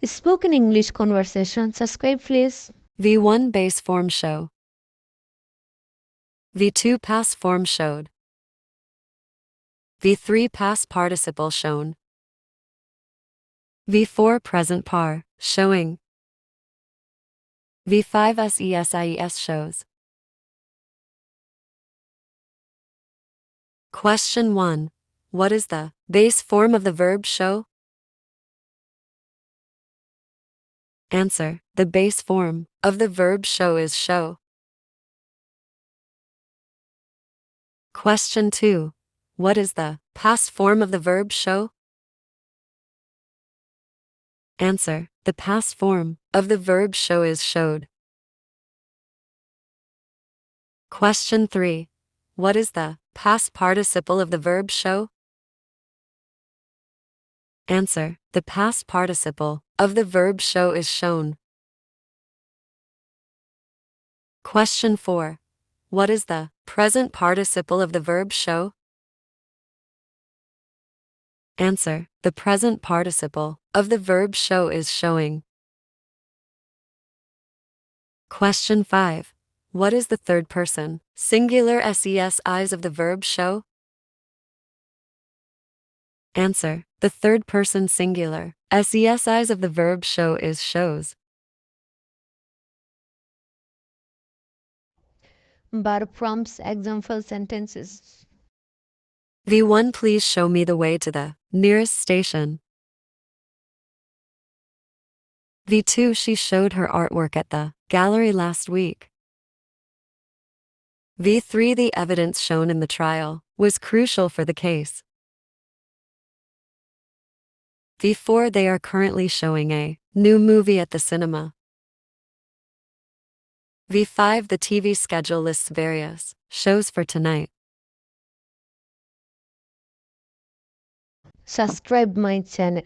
Spoken English conversation. Subscribe please. V1 base form show. V2 past form showed. V3 past participle shown. V4 present par, showing. V5 SESIES shows. Question 1. What is the base form of the verb show? Answer. The base form of the verb show is show. Question 2. What is the past form of the verb show? Answer. The past form of the verb show is showed. Question 3. What is the past participle of the verb show? Answer. The past participle of the verb show is shown. Question 4. What is the present participle of the verb show? Answer. The present participle of the verb show is showing. Question 5. What is the third person singular SES of the verb show? Answer. The third person singular SES of the verb show is shows. Verb prompts example sentences. V1 please show me the way to the nearest station. V2 she showed her artwork at the gallery last week. V3 the evidence shown in the trial was crucial for the case. V4 they are currently showing a new movie at the cinema. V5 the TV schedule lists various shows for tonight. Subscribe my channel.